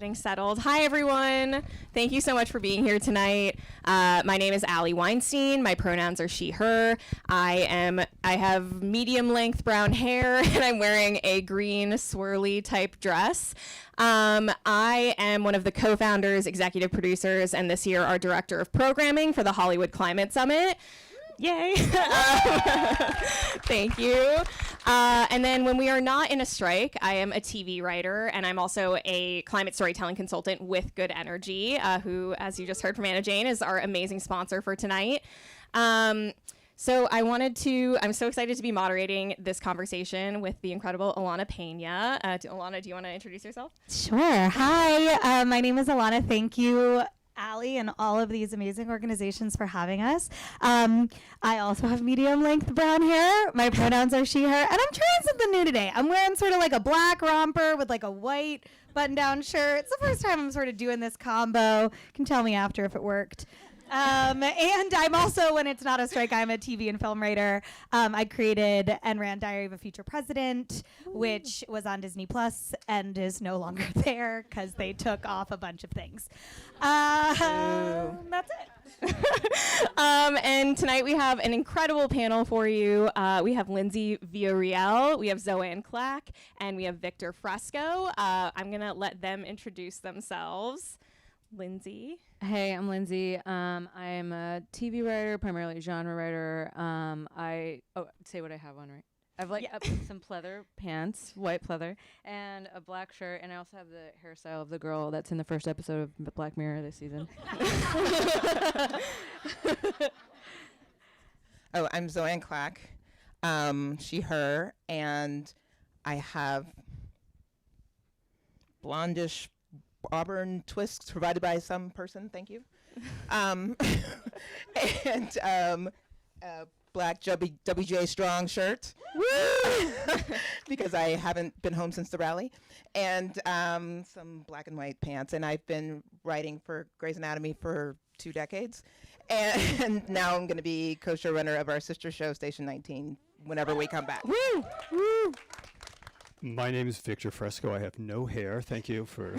Getting settled. Hi, everyone. Thank you so much for being here tonight. My name is Allie Weinstein. My pronouns are she, her. I have medium length brown hair and I'm wearing a green swirly type dress. I am one of the co-founders, executive producers, and this year our director of programming for the Hollywood Climate Summit. Yay. Thank you. And then when we are not in a strike, I am a TV writer, and I'm also a climate storytelling consultant with Good Energy, who, as you just heard from Anna Jane, is our amazing sponsor for tonight. So I'm so excited to be moderating this conversation with the incredible Ilana Peña. Ilana, do you want to introduce yourself? Sure. Hi, my name is Ilana. Thank you, Allie, and all of these amazing organizations for having us. I also have medium length brown hair. My pronouns are she, her, and I'm trying something new today. I'm wearing sort of like a black romper with like a white button-down shirt. It's the first time I'm sort of doing this combo. You can tell me after if it worked. And I'm also, when it's not a strike, I'm a TV and film writer. I created and ran Diary of a Future President, which was on Disney Plus and is no longer there because they took off a bunch of things. That's it. And tonight we have an incredible panel for you. We have Lindsey Villareal, we have Zoanne Clack, and we have Victor Fresco. I'm going to let them introduce themselves. Lindsey. Hey, I'm Lindsey. I'm a TV writer, primarily genre writer. Say what I have on, right? I've some pleather pants, white pleather, and a black shirt, and I also have the hairstyle of the girl that's in the first episode of Black Mirror this season. Oh, I'm Zoanne Clack, she, her, and I have blondish auburn twists provided by some person, thank you. And black WJ Strong shirt because I haven't been home since the rally, and some black and white pants. And I've been writing for Grey's Anatomy for 2 decades, and now I'm going to be co-showrunner of our sister show, Station 19, whenever we come back. Woo! Woo! My name is Victor Fresco. I have no hair. Thank you for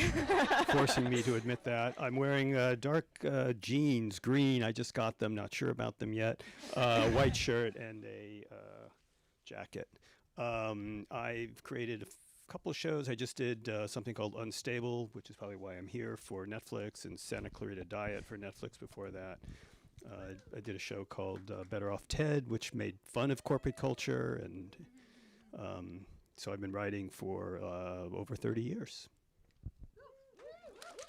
forcing me to admit that. I'm wearing dark jeans, green. I just got them, not sure about them yet. White shirt and a jacket. I've created a couple of shows. I just did something called Unstable, which is probably why I'm here, for Netflix, and Santa Clarita Diet for Netflix before that. I did a show called Better Off Ted, which made fun of corporate culture, and so I've been writing for over 30 years.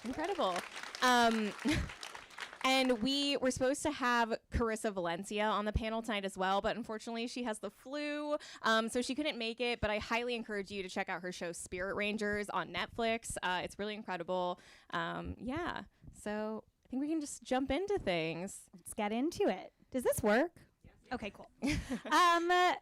Incredible. And we were supposed to have Karissa Valencia on the panel tonight as well, but unfortunately she has the flu, so she couldn't make it, but I highly encourage you to check out her show Spirit Rangers on Netflix. It's really incredible. Yeah, so I think we can just jump into things. Let's get into it. Does this work? Okay, cool.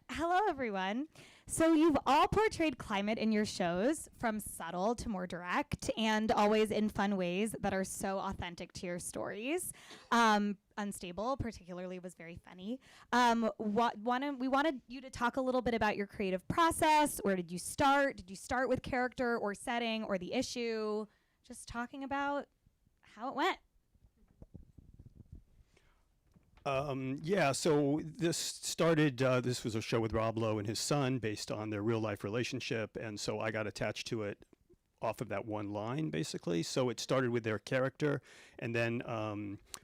Hello, everyone. So you've all portrayed climate in your shows, from subtle to more direct, and always in fun ways that are so authentic to your stories. Unstable, particularly, was very funny. We wanted you to talk a little bit about your creative process. Where did you start? Did you start with character or setting or the issue? Just talking about how it went. So this started, this was a show with Rob Lowe and his son based on their real life relationship, and so I got attached to it off of that one line, basically. So it started with their character, and then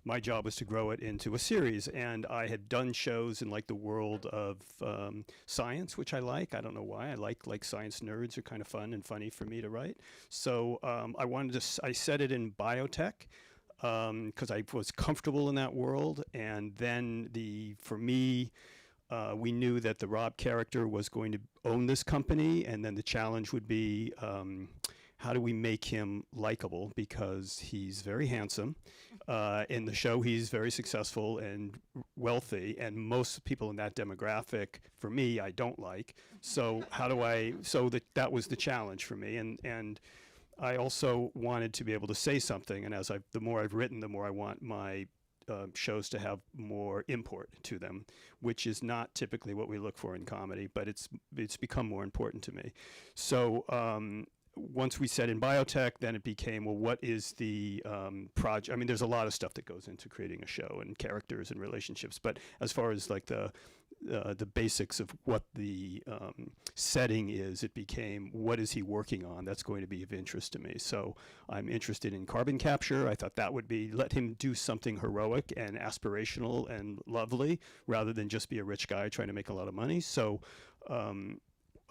my job was to grow it into a series, and I had done shows in like the world of science, which I like. I don't know why. I like science nerds are kind of fun and funny for me to write. So I set it in biotech, because I was comfortable in that world, and then for me, we knew that the Rob character was going to own this company, and then the challenge would be how do we make him likable, because he's very handsome. In the show, he's very successful and wealthy, and most people in that demographic, for me, I don't like. So that was the challenge for me, and I also wanted to be able to say something, and the more I've written, the more I want my shows to have more import to them, which is not typically what we look for in comedy, but it's become more important to me. So once we set in biotech, then it became, well, what is the project? I mean, there's a lot of stuff that goes into creating a show and characters and relationships. But as far as like the basics of what the setting is, it became, what is he working on? That's going to be of interest to me. So I'm interested in carbon capture. I thought that would be, let him do something heroic and aspirational and lovely, rather than just be a rich guy trying to make a lot of money. So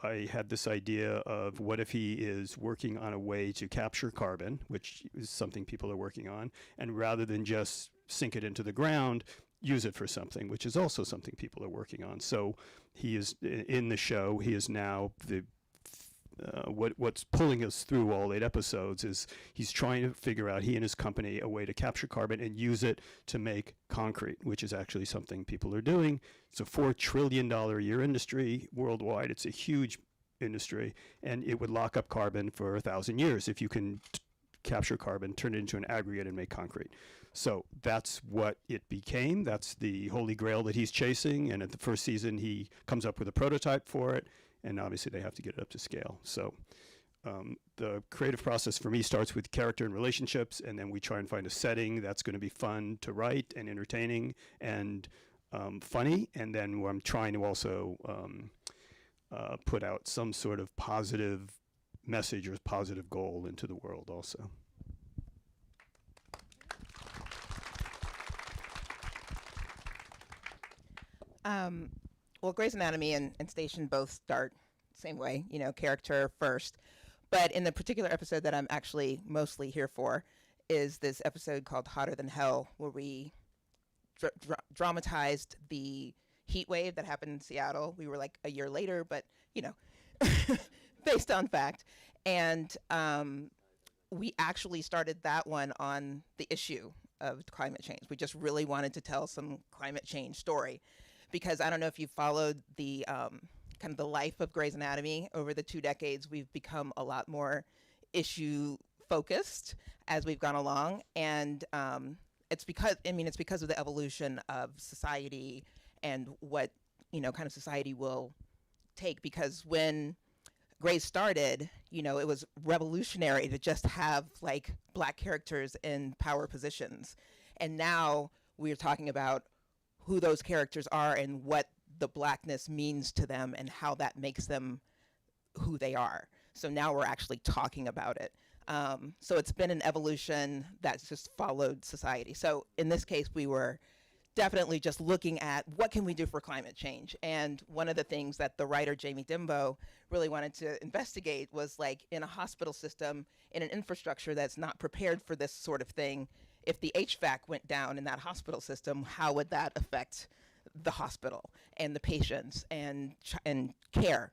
I had this idea of, what if he is working on a way to capture carbon, which is something people are working on, and rather than just sink it into the ground, use it for something, which is also something people are working on. So he is, in the show, he is now the what's pulling us through all 8 episodes is he's trying to figure out, he and his company, a way to capture carbon and use it to make concrete, which is actually something people are doing. It's a $4 trillion a year industry worldwide. It's a huge industry, and it would lock up carbon for 1,000 years if you can capture carbon, turn it into an aggregate, and make concrete. So that's what it became. That's the holy grail that he's chasing. And at the first season, he comes up with a prototype for it. And obviously, they have to get it up to scale. So the creative process for me starts with character and relationships. And then we try and find a setting that's going to be fun to write and entertaining and funny. And then I'm trying to also put out some sort of positive message or positive goal into the world also. Well, Grey's Anatomy and Station both start the same way, character first. But in the particular episode that I'm actually mostly here for is this episode called Hotter Than Hell, where we dramatized the heat wave that happened in Seattle. We were like a year later, but, based on fact. And we actually started that one on the issue of climate change. We just really wanted to tell some climate change story. Because I don't know if you've followed the kind of the life of Grey's Anatomy over the 2 decades. We've become a lot more issue focused as we've gone along, and it's because of the evolution of society and what kind of society will take. Because when Grey's started, it was revolutionary to just have like Black characters in power positions, and now we're talking about who those characters are and what the Blackness means to them and how that makes them who they are. So now we're actually talking about it. So it's been an evolution that's just followed society. So in this case, we were definitely just looking at what can we do for climate change. And one of the things that the writer Jamie Dimbo really wanted to investigate was, like, in a hospital system, in an infrastructure that's not prepared for this sort of thing, if the HVAC went down in that hospital system, how would that affect the hospital and the patients and care?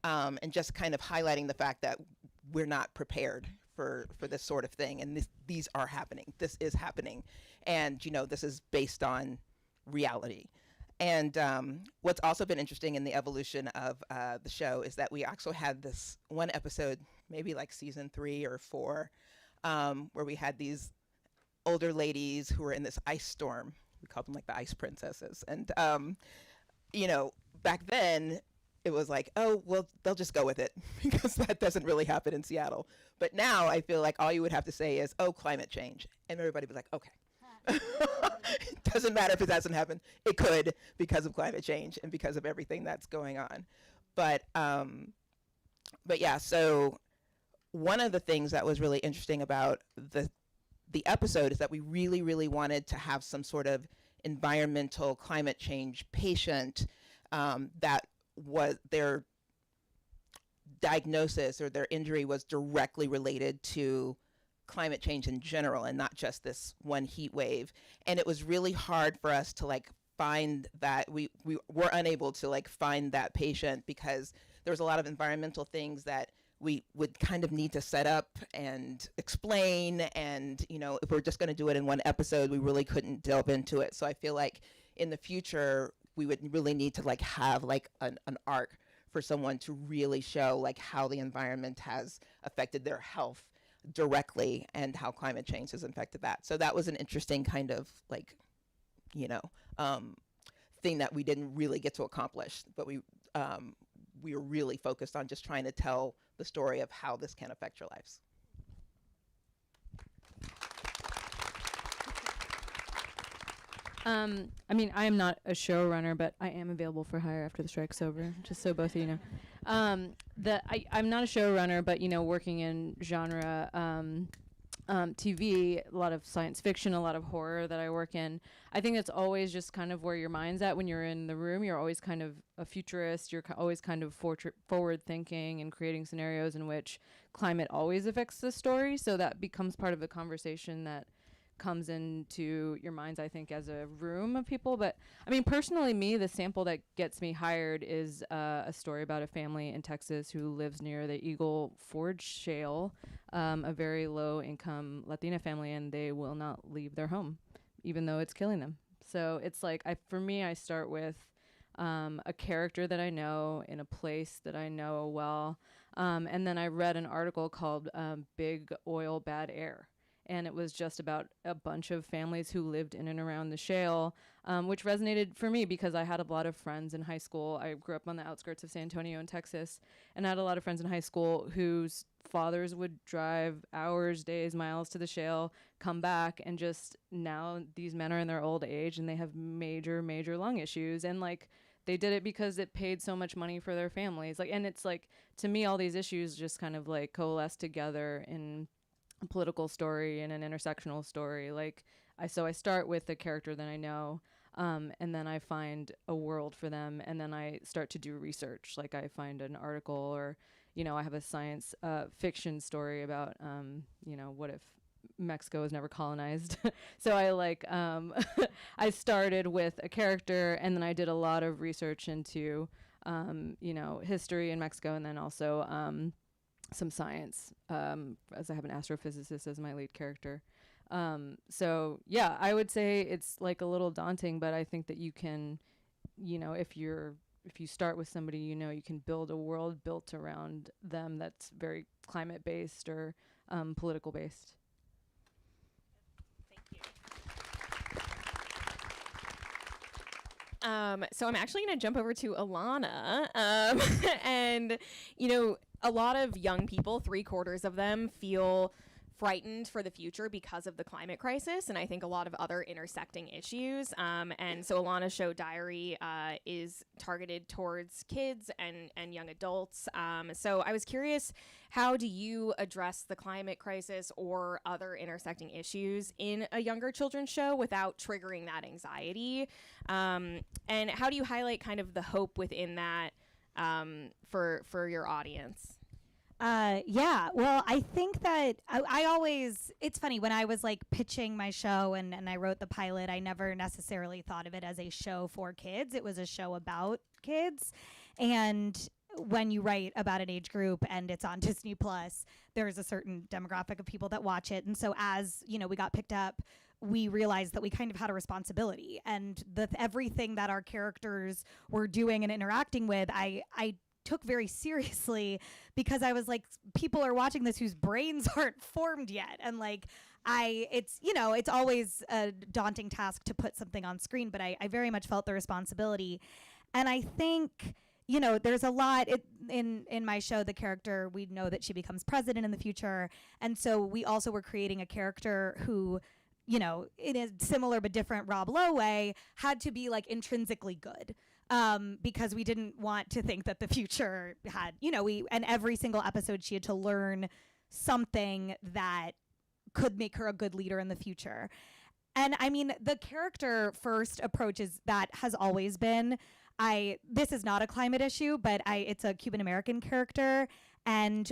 And just kind of highlighting the fact that we're not prepared for this sort of thing. And these are happening. This is happening. And, this is based on reality. And what's also been interesting in the evolution of the show is that we actually had this one episode, maybe like season 3 or 4, where we had these older ladies who were in this ice storm. We called them like the ice princesses. And, back then it was like, oh, well, they'll just go with it because that doesn't really happen in Seattle. But now I feel like all you would have to say is, oh, climate change. And everybody would be like, okay. It doesn't matter if it doesn't happen. It could, because of climate change and because of everything that's going on. But yeah, so one of the things that was really interesting about the episode is that we really, really wanted to have some sort of environmental climate change patient that was their diagnosis or their injury was directly related to climate change in general and not just this one heat wave. And it was really hard for us to like find that. We were unable to like find that patient because there was a lot of environmental things that we would kind of need to set up and explain. And, if we're just going to do it in one episode, we really couldn't delve into it. So I feel like in the future, we would really need to like have like an arc for someone to really show like how the environment has affected their health directly and how climate change has affected that. So that was an interesting kind of like, thing that we didn't really get to accomplish, but we are really focused on just trying to tell the story of how this can affect your lives. I mean, I am not a showrunner, but I am available for hire after the strike's over, just so both of you know. I'm not a showrunner, but, you know, working in genre TV, a lot of science fiction, a lot of horror that I work in. I think that's always just kind of where your mind's at when you're in the room. You're always kind of a futurist. You're always kind of forward thinking and creating scenarios in which climate always affects the story. So that becomes part of the conversation that comes into your minds, I think, as a room of people. But I mean, personally, the sample that gets me hired is a story about a family in Texas who lives near the Eagle Forge Shale, a very low income Latina family, and they will not leave their home, even though it's killing them. So it's like, for me, I start with a character that I know in a place that I know well. And then I read an article called Big Oil, Bad Air. And it was just about a bunch of families who lived in and around the shale, which resonated for me because I had a lot of friends in high school. I grew up on the outskirts of San Antonio in Texas, and I had a lot of friends in high school whose fathers would drive hours, days, miles to the shale, come back, and just now these men are in their old age and they have major, major lung issues. And like, they did it because it paid so much money for their families. Like, and it's like, to me, all these issues just kind of like coalesce together in a political story and an intersectional story. Like, I start with the character that I know, and then I find a world for them, and then I start to do research. Like, I find an article, or, you know, I have a science fiction story about, you know, what if Mexico was never colonized. So I I started with a character, and then I did a lot of research into, you know, history in Mexico, and then also some science, as I have an astrophysicist as my lead character. So yeah, I would say it's like a little daunting, but I think that you can, you know, if you start with somebody, you know, you can build a world built around them that's very climate based or political based. So I'm actually going to jump over to Ilana. And, you know, a lot of young people, 3/4 of them, feel frightened for the future because of the climate crisis, and I think a lot of other intersecting issues. And so Ilana's show Diary is targeted towards kids and young adults. So I was curious, how do you address the climate crisis or other intersecting issues in a younger children's show without triggering that anxiety? And how do you highlight kind of the hope within that for your audience? Yeah, well, I think that I always, it's funny, when I was like pitching my show and I wrote the pilot, I never necessarily thought of it as a show for kids. It was a show about kids. And when you write about an age group and it's on Disney Plus, there's a certain demographic of people that watch it. And so as, you know, we got picked up, we realized that we kind of had a responsibility, and everything that our characters were doing and interacting with, I took very seriously, because I was like, people are watching this whose brains aren't formed yet. And like, it's, you know, it's always a daunting task to put something on screen, but I very much felt the responsibility. And I think, you know, there's a lot in my show, the character, we know that she becomes president in the future. And so we also were creating a character who, you know, in a similar but different Rob Lowe way, had to be like intrinsically good. Because we didn't want to think that the future had, you know, and every single episode she had to learn something that could make her a good leader in the future. And I mean, the character first approach has always been, this is not a climate issue, but it's a Cuban American character. And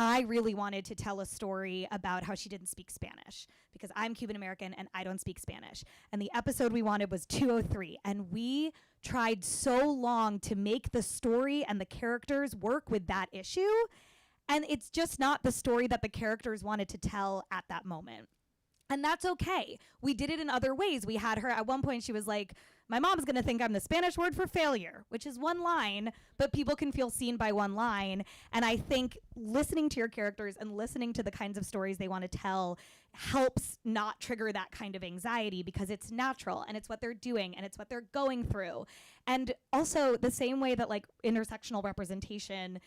I really wanted to tell a story about how she didn't speak Spanish, because I'm Cuban American and I don't speak Spanish. And the episode we wanted was 203. And we tried so long to make the story and the characters work with that issue. And it's just not the story that the characters wanted to tell at that moment. And that's okay. We did it in other ways. We had her, at one point, she was like, my mom's going to think I'm the Spanish word for failure, which is one line, but people can feel seen by one line. And I think listening to your characters and listening to the kinds of stories they want to tell helps not trigger that kind of anxiety, because it's natural and it's what they're doing and it's what they're going through. And also the same way that like intersectional representation,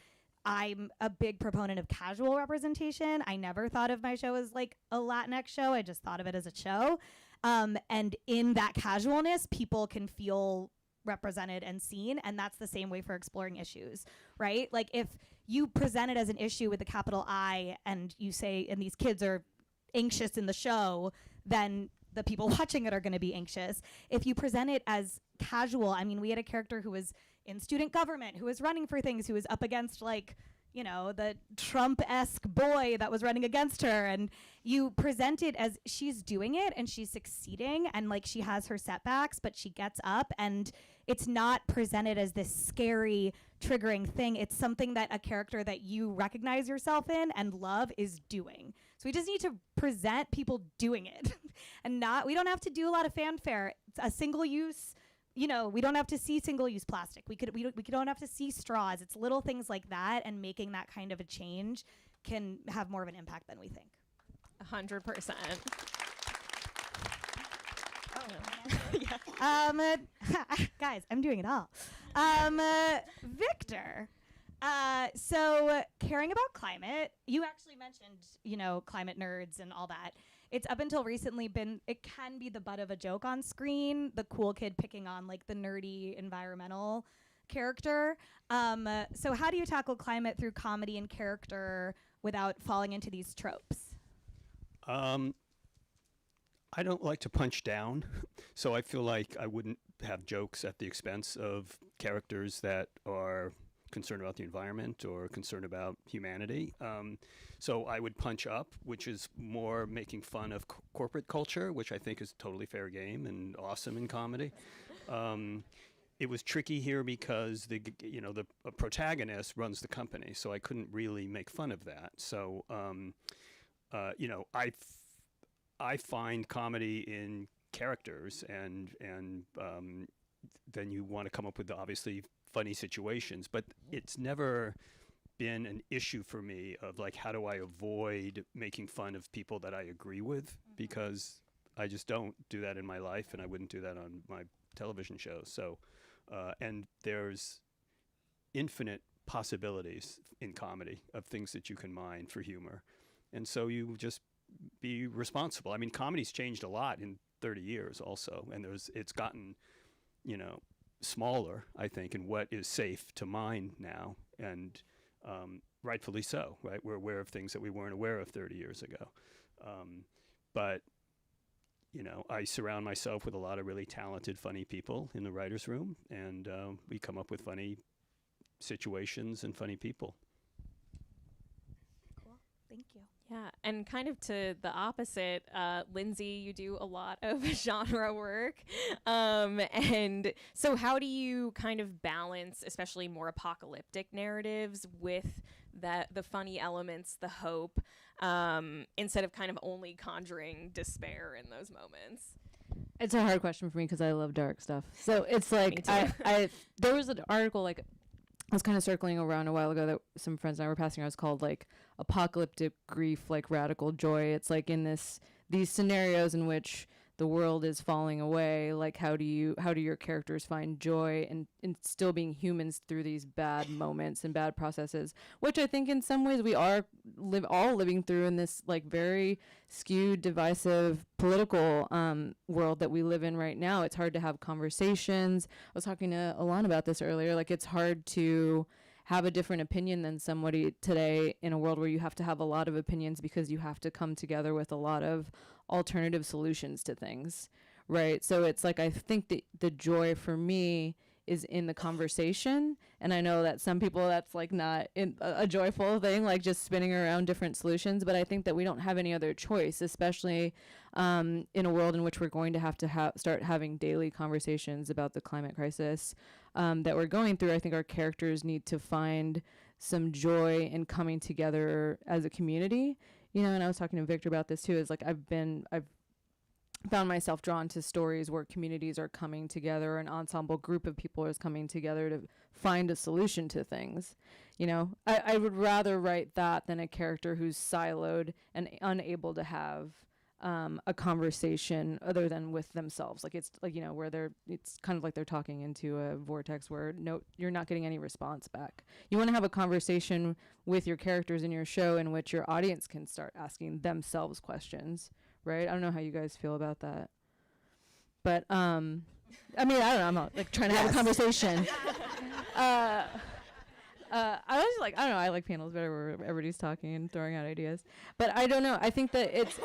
I'm a big proponent of casual representation. I never thought of my show as like a Latinx show. I just thought of it as a show. And in that casualness, people can feel represented and seen. And that's the same way for exploring issues, right? Like if you present it as an issue with a capital I and you say, and these kids are anxious in the show, then the people watching it are going to be anxious. If you present it as casual, I mean, we had a character who was in student government, who was running for things, who was up against like, you know, the Trump-esque boy that was running against her. And you present it as she's doing it and she's succeeding and like she has her setbacks, but she gets up, and it's not presented as this scary, triggering thing. It's something that a character that you recognize yourself in and love is doing. So we just need to present people doing it and we don't have to do a lot of fanfare. It's a single use. You know, we don't have to see single-use plastic. We don't have to see straws. It's little things like that, and making that kind of a change can have more of an impact than we think. 100%. Guys, I'm doing it all. Victor, so caring about climate, you actually mentioned, you know, climate nerds and all that. It's up until recently it can be the butt of a joke on screen, the cool kid picking on like the nerdy environmental character. So how do you tackle climate through comedy and character without falling into these tropes? I don't like to punch down, so I feel like I wouldn't have jokes at the expense of characters that are concerned about the environment or concerned about humanity. So I would punch up, which is more making fun of corporate culture, which I think is totally fair game and awesome in comedy. It was tricky here because the protagonist runs the company, so I couldn't really make fun of that. So I find comedy in characters, and then you want to come up with obviously funny situations, but it's never been an issue for me of like, how do I avoid making fun of people that I agree with, because I just don't do that in my life, and I wouldn't do that on my television shows. So and there's infinite possibilities in comedy of things that you can mine for humor, and so you just be responsible. I mean, comedy's changed a lot in 30 years also, and it's gotten, you know, smaller, I think, in what is safe to mine now, and rightfully so, right? We're aware of things that we weren't aware of 30 years ago. But, you know, I surround myself with a lot of really talented, funny people in the writer's room, and we come up with funny situations and funny people. Cool. Thank you. Yeah, and kind of to the opposite, Lindsey, you do a lot of genre work. And so how do you kind of balance, especially more apocalyptic narratives, with the funny elements, the hope, instead of kind of only conjuring despair in those moments? It's a hard question for me because I love dark stuff. So it's like, there was an article like I was kind of circling around a while ago that some friends and I were passing around. It's called like apocalyptic grief, like radical joy. It's like in these scenarios in which the world is falling away, like how do your characters find joy and still being humans through these bad moments and bad processes, which I think in some ways we are all living through in this like very skewed, divisive political world that we live in right now. It's hard to have conversations. I was talking to Ilana about this earlier. Like it's hard to have a different opinion than somebody today in a world where you have to have a lot of opinions because you have to come together with a lot of alternative solutions to things, right? So it's like I think that the joy for me is in the conversation, and I know that some people that's like not a joyful thing, like just spinning around different solutions, but I think that we don't have any other choice, especially in a world in which we're going to have to start having daily conversations about the climate crisis that we're going through. I think our characters need to find some joy in coming together as a community you know, and I was talking to Victor about this too, is like I've found myself drawn to stories where communities are coming together, an ensemble group of people is coming together to find a solution to things. You know, I would rather write that than a character who's siloed and unable to have a conversation other than with themselves. Like, it's like, you know, where it's kind of like they're talking into a vortex where you're not getting any response back. You want to have a conversation with your characters in your show in which your audience can start asking themselves questions, right? I don't know how you guys feel about that. But, I mean, I don't know, I'm not like trying to have a conversation. I was like, I don't know, I like panels better where everybody's talking and throwing out ideas. But I don't know, I think that it's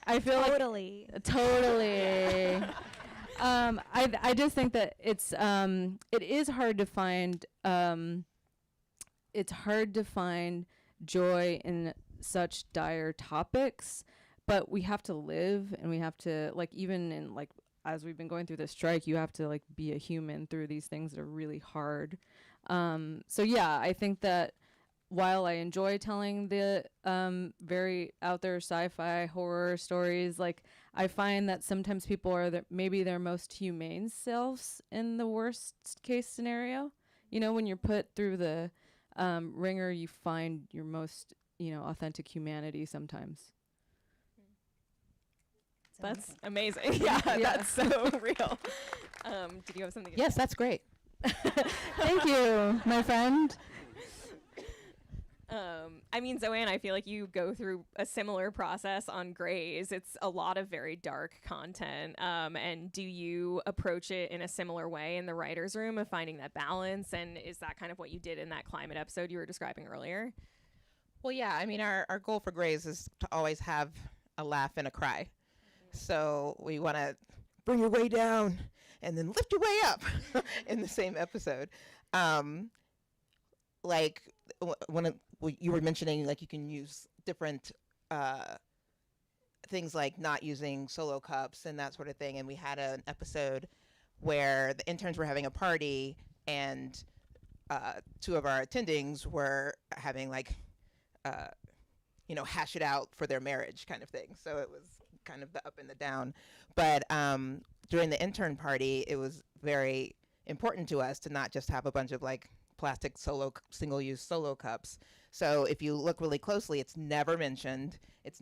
I feel Totally. like totally. I just think that it is hard to find joy in such dire topics, but we have to live, and we have to, like, even in, like, as we've been going through this strike, you have to, like, be a human through these things that are really hard. So yeah, I think that while I enjoy telling the very out there sci-fi horror stories, like, I find that sometimes people are maybe their most humane selves in the worst case scenario. You know, when you're put through the ringer, you find your most, you know, authentic humanity sometimes. That's amazing. Yeah, that's so real. Did you have something? Yes, that's great. Thank you, my friend. I mean, Zoanne, I feel like you go through a similar process on Grays. It's a lot of very dark content. And do you approach it in a similar way in the writer's room of finding that balance? And is that kind of what you did in that climate episode you were describing earlier? Well, yeah, I mean, our goal for Grays is to always have a laugh and a cry. So we want to bring your way down and then lift your way up in the same episode. Like you were mentioning, like, you can use different things like not using solo cups and that sort of thing. And we had an episode where the interns were having a party, and two of our attendings were having, like, hash it out for their marriage kind of thing. So it was kind of the up and the down. But during the intern party, it was very important to us to not just have a bunch of, like, plastic single-use solo cups. So if you look really closely, it's never mentioned. It's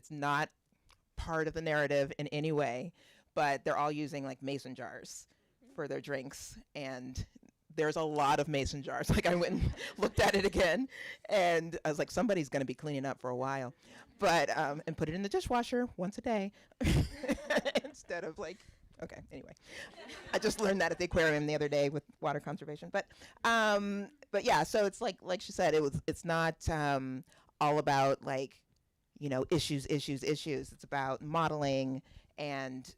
not part of the narrative in any way, but they're all using, like, mason jars for their drinks, and there's a lot of mason jars. Like, I went and looked at it again, and I was like, somebody's going to be cleaning up for a while. But and put it in the dishwasher once a day instead of, like, okay, anyway. I just learned that at the aquarium the other day with water conservation. But yeah, so it's like she said, it's not all about, like, issues. It's about modeling, and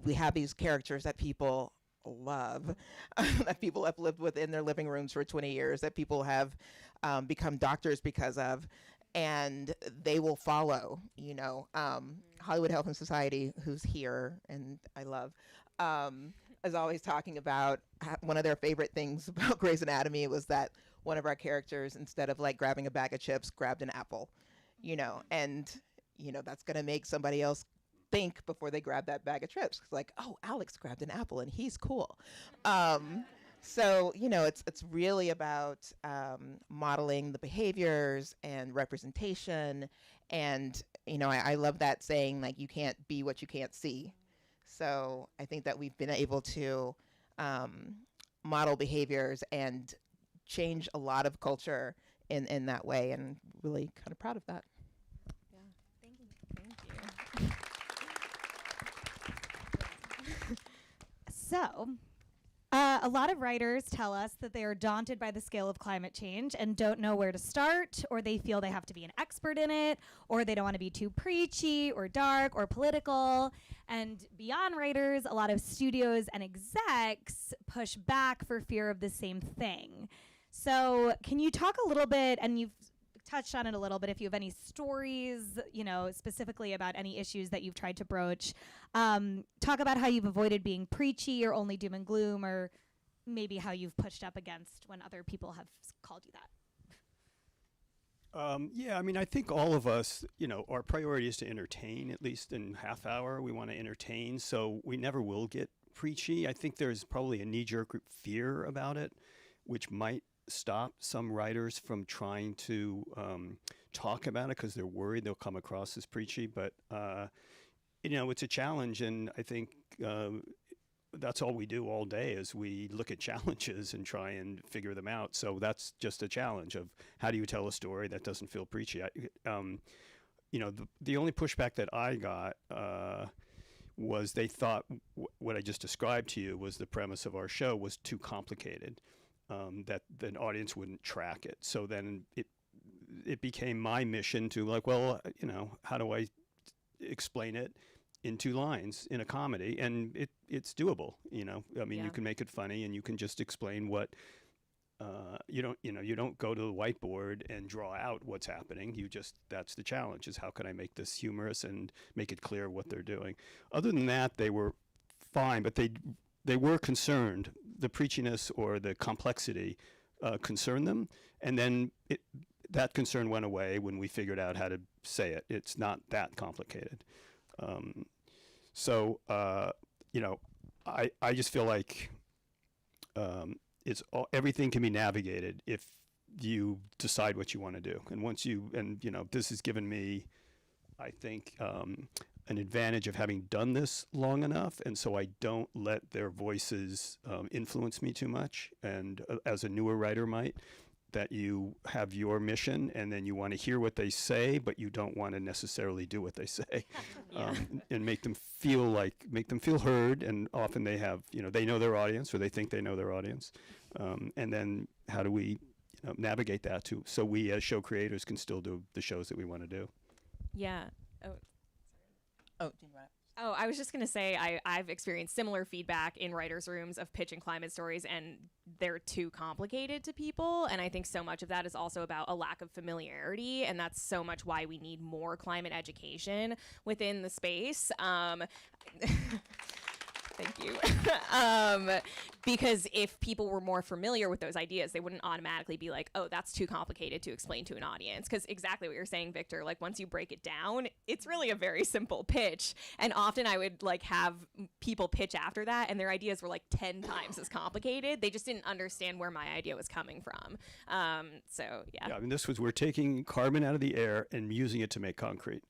we have these characters that people love, that people have lived with in their living rooms for 20 years, that people have become doctors because of, and they will follow, Hollywood Health and Society, who's here, and I love, is always talking about one of their favorite things about Grey's Anatomy was that one of our characters, instead of, like, grabbing a bag of chips, grabbed an apple, and, that's going to make somebody else think before they grab that bag of chips. It's like, oh, Alex grabbed an apple and he's cool. So, it's really about modeling the behaviors and representation. And, I love that saying, like, you can't be what you can't see. So I think that we've been able to model behaviors and change a lot of culture in that way, and really kind of proud of that. Yeah, thank you. So, a lot of writers tell us that they are daunted by the scale of climate change and don't know where to start, or they feel they have to be an expert in it, or they don't want to be too preachy or dark or political. And beyond writers, a lot of studios and execs push back for fear of the same thing. So can you talk a little bit, and you've touched on it a little bit, if you have any stories, specifically about any issues that you've tried to broach, talk about how you've avoided being preachy or only doom and gloom, or maybe how you've pushed up against when other people have called you that. Yeah, I mean, I think all of us, our priority is to entertain, at least in half hour. We want to entertain, so we never will get preachy. I think there's probably a knee-jerk fear about it, which might stop some writers from trying to talk about it because they're worried they'll come across as preachy. But, it's a challenge, and I think that's all we do all day is we look at challenges and try and figure them out. So that's just a challenge of how do you tell a story that doesn't feel preachy. The only pushback that I got was they thought what I just described to you was the premise of our show was too complicated, that the audience wouldn't track it. So then it became my mission to how do I explain it in 2 lines in a comedy, and it's doable. You can make it funny, and you can just explain what you don't go to the whiteboard and draw out what's happening. That's the challenge, is how can I make this humorous and make it clear what they're doing. Other than that, they were fine, but they were concerned. The preachiness or the complexity concerned them, and then that concern went away when we figured out how to say it. It's not that complicated. I just feel like everything can be navigated if you decide what you want to do. And this has given me, I think, an advantage of having done this long enough, and so I don't let their voices influence me too much. And as a newer writer might, that you have your mission and then you want to hear what they say, but you don't want to necessarily do what they say. And make them feel heard. And often they have, they know their audience, or they think they know their audience. And then how do we navigate that too, so we as show creators can still do the shows that we want to do? Yeah. Oh, do you want to? Oh, I was just going to say I've experienced similar feedback in writers' rooms of pitch and climate stories, and they're too complicated to people. And I think so much of that is also about a lack of familiarity, and that's so much why we need more climate education within the space. Thank you. Because if people were more familiar with those ideas, they wouldn't automatically be like, oh, that's too complicated to explain to an audience. Because exactly what you're saying, Victor, like once you break it down, it's really a very simple pitch. And often I would have people pitch after that, and their ideas were 10 times as complicated. They just didn't understand where my idea was coming from. Yeah, I mean, we're taking carbon out of the air and using it to make concrete.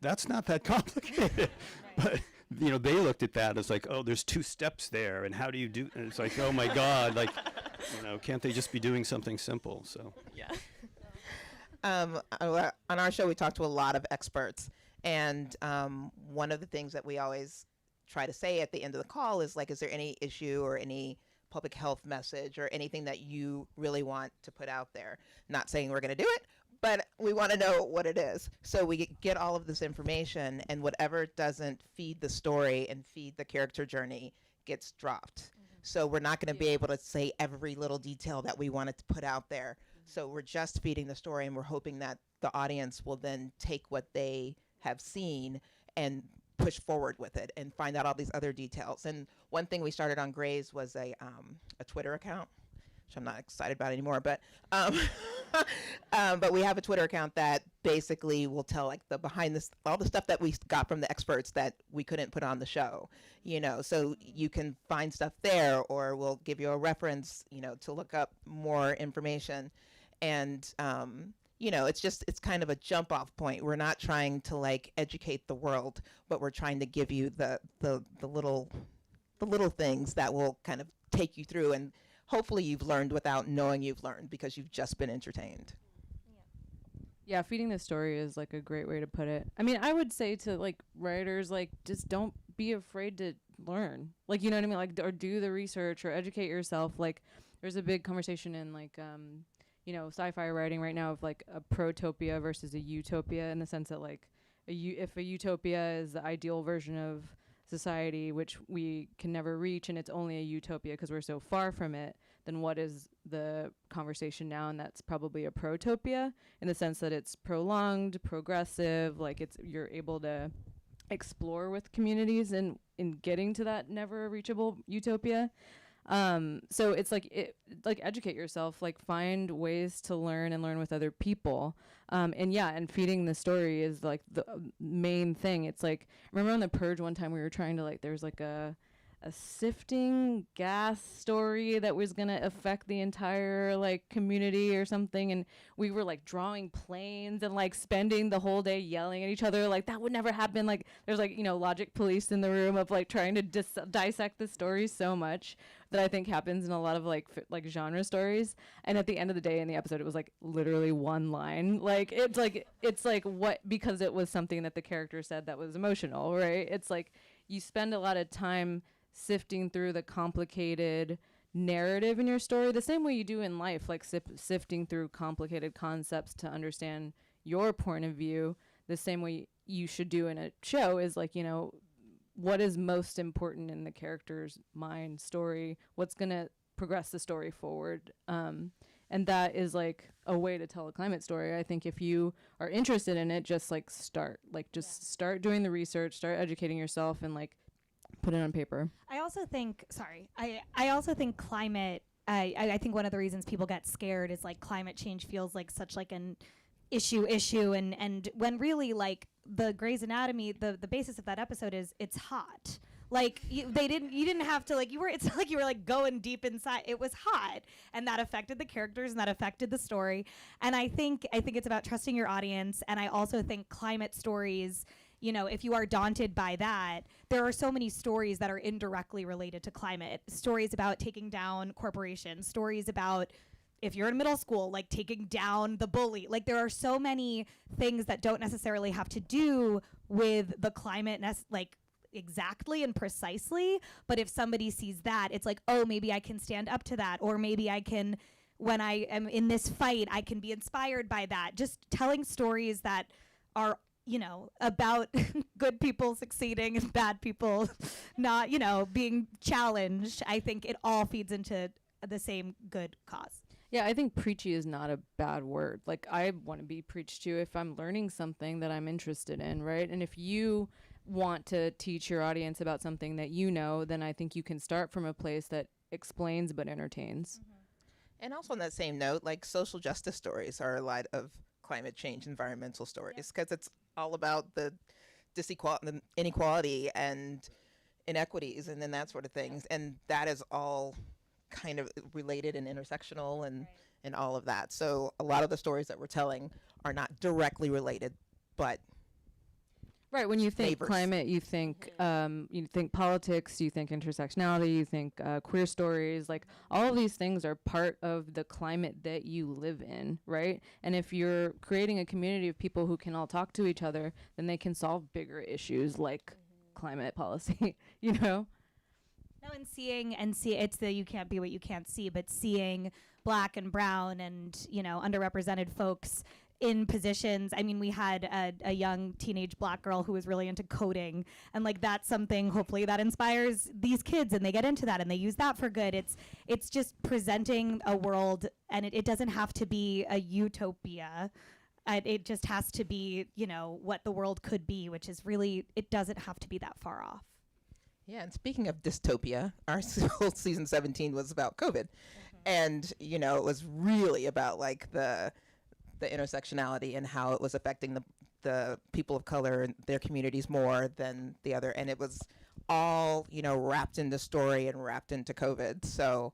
That's not that complicated. But they looked at that as oh, there's 2 steps there, and how do you do? And it's oh my God, can't they just be doing something simple? So yeah. On our show, we talk to a lot of experts, and one of the things that we always try to say at the end of the call is is there any issue or any public health message or anything that you really want to put out there? Not saying we're going to do it, but we want to know what it is. So we get all of this information, and whatever doesn't feed the story and feed the character journey gets dropped. So we're not going to be able to say every little detail that we wanted to put out there. So we're just feeding the story, and we're hoping that the audience will then take what they have seen and push forward with it and find out all these other details. And one thing we started on Grey's was a Twitter account, which I'm not excited about anymore, but but we have a Twitter account that basically will tell the behind this, all the stuff that we got from the experts that we couldn't put on the show, so you can find stuff there, or we'll give you a reference, to look up more information. And it's kind of a jump off point. We're not trying to educate the world, but we're trying to give you the little things that will kind of take you through, and hopefully you've learned without knowing you've learned, because you've just been entertained. Yeah, feeding the story is a great way to put it. I mean, I would say to writers, just don't be afraid to learn. You know what I mean? Or do the research or educate yourself. There's a big conversation in sci-fi writing right now of a protopia versus a utopia, in the sense that if a utopia is the ideal version of society, which we can never reach, and it's only a utopia because we're so far from it, then what is the conversation now? And that's probably a protopia, in the sense that it's prolonged, progressive, you're able to explore with communities and in getting to that never reachable utopia. So it's like educate yourself, like find ways to learn and learn with other people. And feeding the story is like the main thing. It's like, remember on The Purge one time we were trying to like, there was like a sifting gas story that was gonna affect the entire like community or something, and we were like drawing planes and like spending the whole day yelling at each other, like that would never happen. Like there's like, you know, logic police in the room of like trying to dissect the story so much that I think happens in a lot of like genre stories. And at the end of the day in the episode, it was like literally one line. Like it's like what, because it was something that the character said that was emotional, right? It's like you spend a lot of time sifting through the complicated narrative in your story the same way you do in life, like sifting through complicated concepts to understand your point of view. The same way you should do in a show is like, you know, what is most important in the character's mind story, what's going to progress the story forward. And that is like a way to tell a climate story. I think if you are interested in it, just like start start doing the research, start educating yourself, and like put it on paper. I also think climate, I think one of the reasons people get scared is like climate change feels like such like an issue and when really like the Grey's Anatomy, the basis of that episode is it's hot. Like you didn't have to like, it's not like you were like going deep inside. It was hot, and that affected the characters and that affected the story. And I think it's about trusting your audience. And I also think climate stories, you know, if you are daunted by that, there are so many stories that are indirectly related to climate. Stories about taking down corporations, stories about, if you're in middle school, like taking down the bully. Like there are so many things that don't necessarily have to do with the climate, like exactly and precisely. But if somebody sees that, it's like, oh, maybe I can stand up to that. Or maybe I can, when I am in this fight, I can be inspired by that. Just telling stories that are, you know, about good people succeeding and bad people not, you know, being challenged. I think it all feeds into the same good cause. Yeah, I think preachy is not a bad word. Like I want to be preached to if I'm learning something that I'm interested in, right? And if you want to teach your audience about something that you know, then I think you can start from a place that explains but entertains. Mm-hmm. And also on that same note, like social justice stories are a lot of climate change, environmental stories, because it's all about the the inequality and inequities and then that sort of things. And that is all kind of related and intersectional and all of that. So a lot of the stories that we're telling are not directly related, but right. When you think neighbors. Climate, you think politics, you think intersectionality, you think queer stories. Like all of these things are part of the climate that you live in, right? And if you're creating a community of people who can all talk to each other, then they can solve bigger issues like climate policy, you know? No, and see, it's the you can't be what you can't see, but seeing Black and brown and, you know, underrepresented folks in positions. I mean, we had a young teenage Black girl who was really into coding, and like that's something hopefully that inspires these kids and they get into that and they use that for good. It's just presenting a world, and it doesn't have to be a utopia. It just has to be, you know, what the world could be, which is really, it doesn't have to be that far off. Yeah, and speaking of dystopia, our whole season 17 was about COVID. And, you know, it was really about like the intersectionality and how it was affecting the people of color and their communities more than the other. And it was all, you know, wrapped into story and wrapped into COVID. So,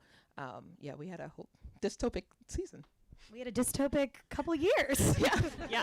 yeah, we had a whole dystopic season. We had a dystopic couple years. Yeah.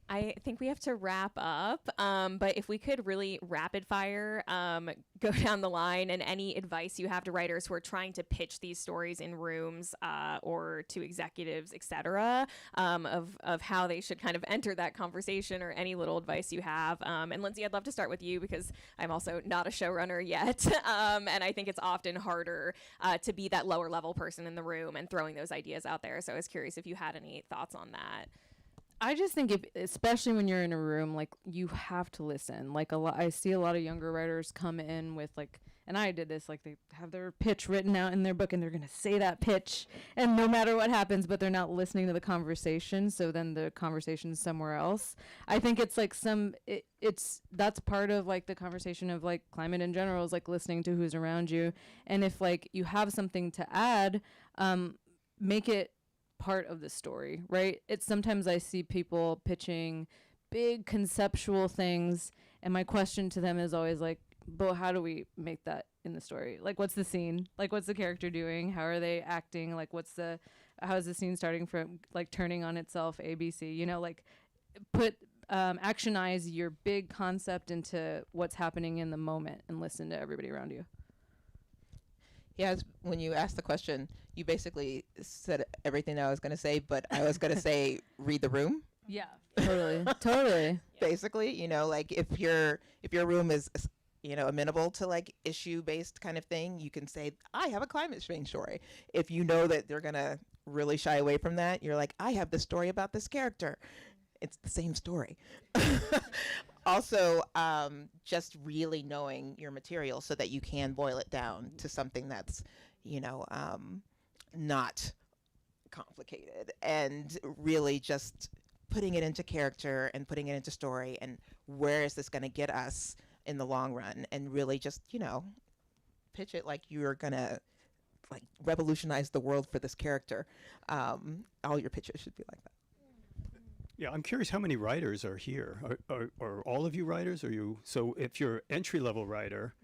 I think we have to wrap up, but if we could really rapid fire go down the line, and any advice you have to writers who are trying to pitch these stories in rooms or to executives, etc., of how they should kind of enter that conversation, or any little advice you have. And Lindsey, I'd love to start with you because I'm also not a showrunner yet, and I think it's often harder to be that lower level person in the room and throwing those ideas out there. So I was curious if you had any thoughts on that. I just think especially when you're in a room, like you have to listen. Like I see a lot of younger writers come in with like and I did this, like they have their pitch written out in their book and they're going to say that pitch and no matter what happens, but they're not listening to the conversation. So then the conversation's somewhere else. I think it's like that's part of like the conversation of like climate in general, is like listening to who's around you. And if like you have something to add, make it part of the story, right? It's sometimes I see people pitching big conceptual things and my question to them is always like, but how do we make that in the story? Like, what's the scene? Like, what's the character doing? How are they acting? Like, how is the scene starting from, like, turning on itself, ABC? You know, like, actionize your big concept into what's happening in the moment and listen to everybody around you. Yeah, when you asked the question, you basically said everything I was going to say, but I was going to say, read the room. Yeah, totally, totally. Basically, you know, like if your room is, you know, amenable to like issue-based kind of thing, you can say, I have a climate change story. If you know that they're going to really shy away from that, you're like, I have this story about this character. It's the same story. Also, just really knowing your material so that you can boil it down to something that's, you know, not complicated, and really just putting it into character and putting it into story, and where is this going to get us in the long run, and really just, you know, pitch it like you're gonna like revolutionize the world for this character. All your pitches should be like that. Yeah, I'm curious how many writers are here. Are all of you writers? Are you? So if you're entry-level writer,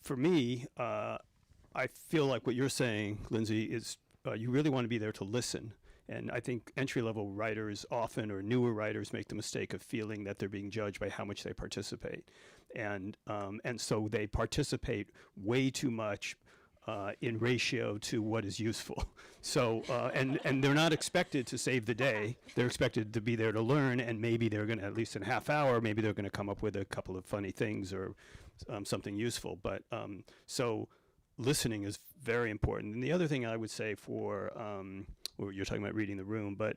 for me, I feel like what you're saying, Lindsey, is you really want to be there to listen. And I think entry-level writers often, or newer writers, make the mistake of feeling that they're being judged by how much they participate. And so they participate way too much in ratio to what is useful. So, and they're not expected to save the day. They're expected to be there to learn, and maybe they're going to, at least in a half hour, maybe they're going to come up with a couple of funny things or something useful. But so listening is very important. And the other thing I would say for, well, you're talking about reading the room, but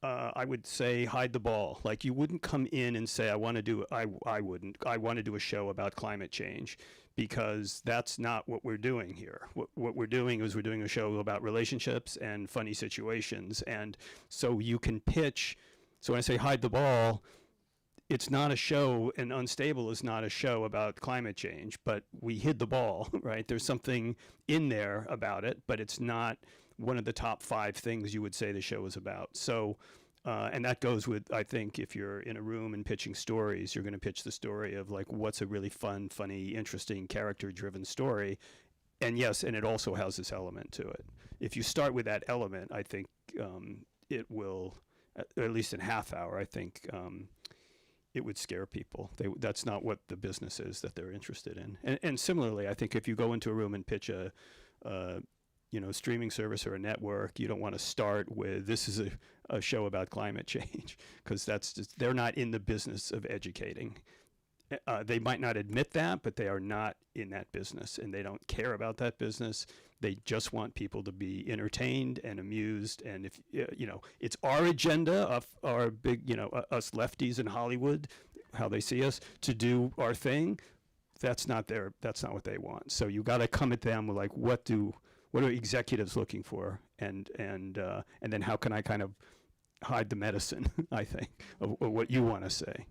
I would say hide the ball. Like, you wouldn't come in and say, I want to do a show about climate change, because that's not what we're doing here. What we're doing is we're doing a show about relationships and funny situations. And so you can pitch. So when I say hide the ball, it's not a show, and Unstable is not a show about climate change, but we hid the ball, right? There's something in there about it, but it's not one of the top 5 things you would say the show is about. So, and that goes with, I think, if you're in a room and pitching stories, you're going to pitch the story of like, what's a really fun, funny, interesting, character-driven story. And yes, and it also has this element to it. If you start with that element, I think it will, at least in half hour, I think it would scare people. That's not what the business is that they're interested in. And similarly, I think if you go into a room and pitch a streaming service or a network, you don't want to start with, this is a show about climate change, because they're not in the business of educating. They might not admit that, but they are not in that business, and they don't care about that business. They just want people to be entertained and amused. And if, it's our agenda of our big, us lefties in Hollywood, how they see us, to do our thing. That's not what they want. So you got to come at them with like, what are executives looking for, and then how can I kind of hide the medicine, I think, of what you want to say.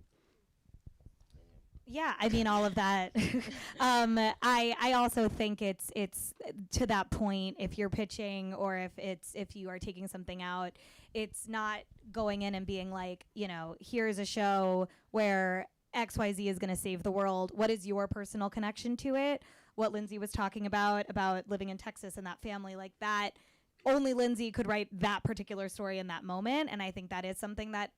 Yeah, I mean, all of that. I also think it's to that point, if you're pitching, or if you are taking something out, it's not going in and being like, here's a show where XYZ is going to save the world. What is your personal connection to it? What Lindsey was talking about living in Texas and that family, like that, only Lindsey could write that particular story in that moment. And I think that is something that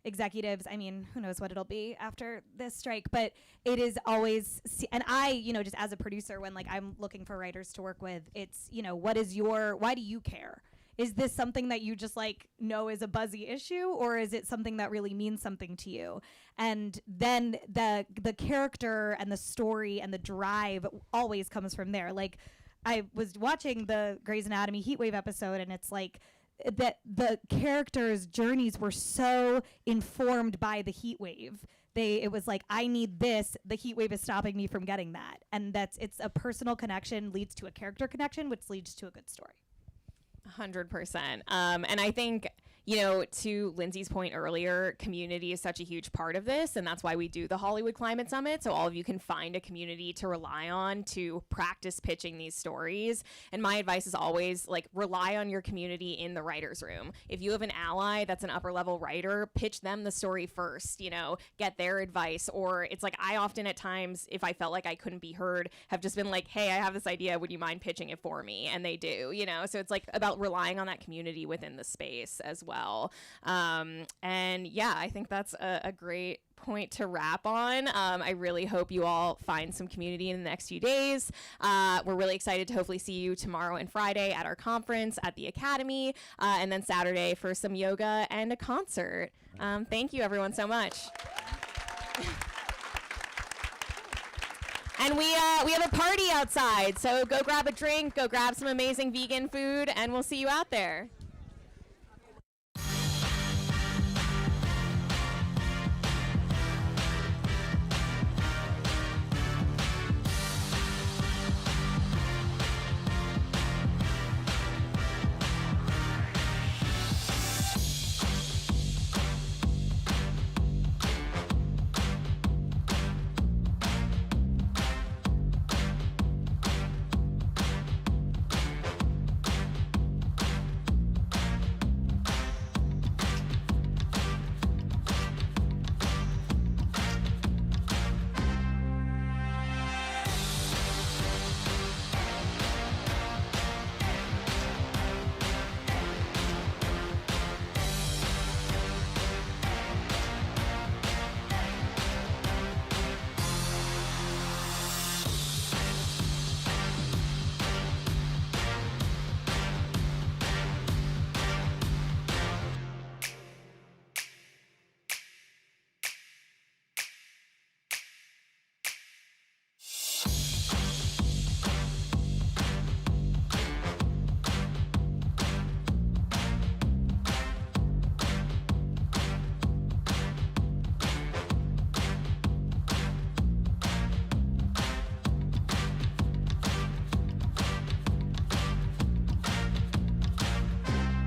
executives, I mean, who knows what it'll be after this strike, but it is always, and I, just as a producer, when like I'm looking for writers to work with, it's, why do you care? Is this something that you just like know is a buzzy issue, or is it something that really means something to you? And then the character and the story and the drive always comes from there. Like, I was watching the Grey's Anatomy Heatwave episode, and it's like that the characters' journeys were so informed by the heat wave. It was like, I need this, the heat wave is stopping me from getting that. And it's a personal connection leads to a character connection, which leads to a good story. 100%. And I think, you know, to Lindsey's point earlier, community is such a huge part of this, and that's why we do the Hollywood Climate Summit, so all of you can find a community to rely on to practice pitching these stories. And my advice is always, like, rely on your community in the writer's room. If you have an ally that's an upper level writer, pitch them the story first, you know, get their advice. Or it's like, I often at times, if I felt like I couldn't be heard, have just been like, hey, I have this idea, would you mind pitching it for me? And they do, you know, so it's like about relying on that community within the space as well. And yeah, I think that's a great point to wrap on. I really hope you all find some community in the next few days. We're really excited to hopefully see you tomorrow and Friday at our conference at the Academy, and then Saturday for some yoga and a concert. Thank you everyone so much. And we have a party outside, so go grab a drink, go grab some amazing vegan food, and we'll see you out there.